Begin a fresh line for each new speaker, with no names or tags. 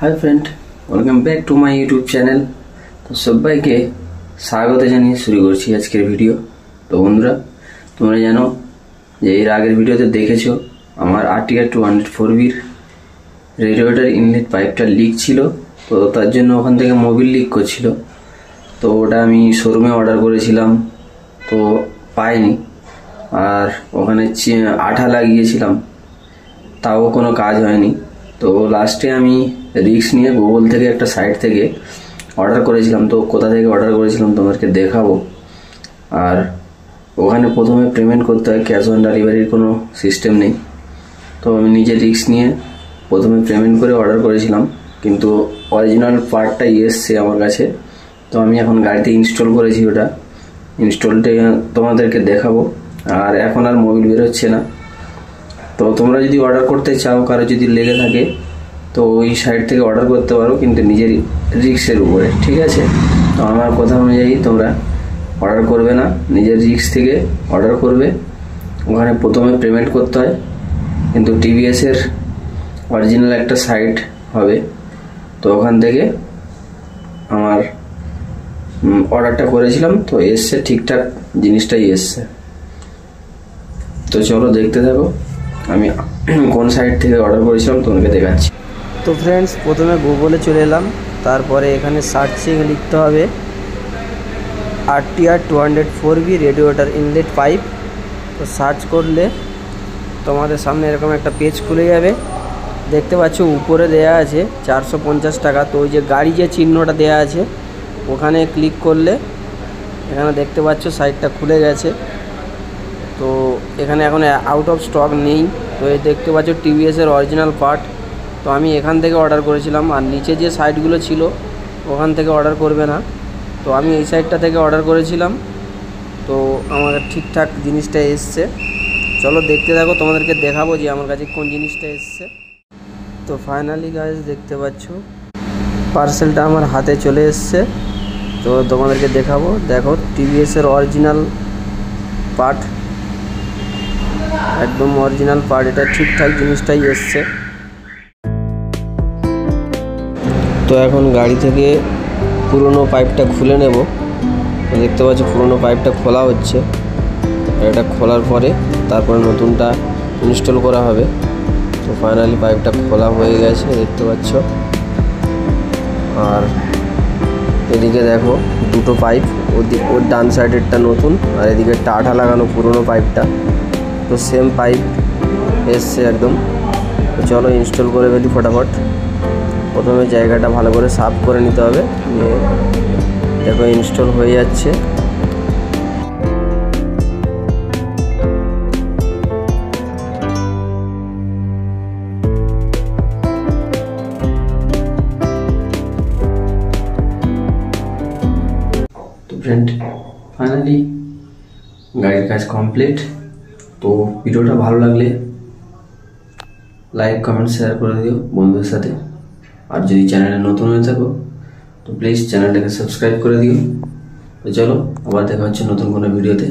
Hi friend, welcome back to my YouTube channel. তো সবাইকে স্বাগত জানিয়ে শুরু করছি আজকের ভিডিও। তো বন্ধুরা, তোমরা জানো যে এর আগের ভিডিওতে দেখেছো আমার RTR 204Bর রেডিয়েটর ইনলেট পাইপটা লিক ছিল। তো তার জন্য ওখান থেকে মোবিল লিক করছিল। তো ওটা আমি শোরুমে অর্ডার করেছিলাম, তো পাইনি। আর ওখানে আঠা লাগিয়েছিলাম, তাও কোনো কাজ হয়নি। তো লাস্টে আমি রিস্ক নিয়ে গুগল থেকে একটা সাইট থেকে অর্ডার করেছিলাম। তো কোথা থেকে অর্ডার করেছিলাম তোমাদেরকে দেখাবো। আর ওখানে প্রথমে পেমেন্ট করতে হয়, ক্যাশ অন ডেলিভারির কোনো সিস্টেম নেই। তো আমি নিজে রিস্ক নিয়ে প্রথমে পেমেন্ট করে অর্ডার করেছিলাম, কিন্তু অরিজিনাল পার্টটাই এসছে আমার কাছে। তো আমি এখন গাড়িতে ইনস্টল করেছি, ওটা ইনস্টলটা তোমাদেরকে দেখাবো। আর এখন আর মোবিল বেরোচ্ছে না। তো তোমরা যদি অর্ডার করতে চাও, কারো যদি লেগে থাকে, তো ওই সাইট থেকে অর্ডার করতে পারো, কিন্তু নিজের রিস্কের উপরে, ঠিক আছে? তো আমার কথা অনুযায়ী তোমরা অর্ডার করবে না, নিজের রিস্ক থেকে অর্ডার করবে। ওখানে প্রথমে পেমেন্ট করতে হয়, কিন্তু টিভিএসের অরিজিনাল একটা সাইট হবে। তো ওখান থেকে আমার অর্ডারটা করেছিলাম, তো এসছে, ঠিকঠাক জিনিসটাই এসছে। তো চলো দেখতে থাকো আমি কোন সাইট থেকে অর্ডার করেছিলাম তোমাকে দেখাচ্ছি।
তো ফ্রেন্ডস, প্রথমে গুগলে চলে এলাম। তারপরে এখানে সার্চিং লিখতে হবে RTR 204B radiator inlet pipe. তো সার্চ করলে তোমাদের সামনে এরকম একটা পেজ খুলে যাবে। দেখতে পাচ্ছ উপরে দেয়া আছে 450 টাকা। তো ওই যে গাড়ি যে চিহ্নটা দেয়া আছে ওখানে ক্লিক করলে এখানে দেখতে পাচ্ছ সাইটটা খুলে গেছে। তো এখানে এখন আউট অফ স্টক নেই। তো এই দেখতে পাচ্ছ টিভিএসের অরিজিনাল পার্ট। তো আমি এখান থেকে অর্ডার করেছিলাম, আর নিচে যে সাইটগুলো ছিল ওখান থেকে অর্ডার করবে না। তো আমি এই সাইটটা থেকে অর্ডার করেছিলাম, তো আমার ঠিকঠাক জিনিসটা এসছে। চলো দেখতে থাকো, তোমাদেরকে দেখাবো যে আমার কাছে কোন জিনিসটা এসছে। তো ফাইনালি গাইস দেখতে পাচ্ছ পার্সেলটা আমার হাতে চলে এসছে। তো তোমাদেরকে দেখাবো, দেখো টিভিএসের অরিজিনাল পার্ট, একদম অরিজিনাল পার্ট, এটা ঠিকঠাক জিনিসটাই এসছে। তো এখন গাড়ি থেকে পুরনো পাইপটা খুলে নেব। দেখতে পাচ্ছ পুরনো পাইপটা খোলা হচ্ছে। এটা খোলার পরে তারপরে নতুনটা ইনস্টল করা হবে। তো ফাইনালি পাইপটা খোলা হয়ে গেছে, দেখতে পাচ্ছ। আর এদিকে দেখো দুটো পাইপ, ওর ডান সাইডেরটা নতুন, আর এদিকে আঠা লাগানো পুরনো পাইপটা। তো সেম পাইপ এসছে একদম। তো চলো ইনস্টল করে ফেলি ফটাফট। প্রথমে জায়গাটা ভালো করে সাফ করে নিতে হবে। দেখো ইনস্টল হয়ে যাচ্ছে।
তো ফ্রেন্ড, ফাইনালি গাড়ির কাজ কমপ্লিট। তো ভিডিওটা ভালো লাগলে লাইক, কমেন্ট, শেয়ার করে দিও বন্ধুদের সাথে। আর যদি চ্যানেলে নতুন হয়ে থাকো তো প্লিজ চ্যানেলটাকে সাবস্ক্রাইব করে দিও। তো চলো আবার দেখা হচ্ছে নতুন কোনো ভিডিওতে।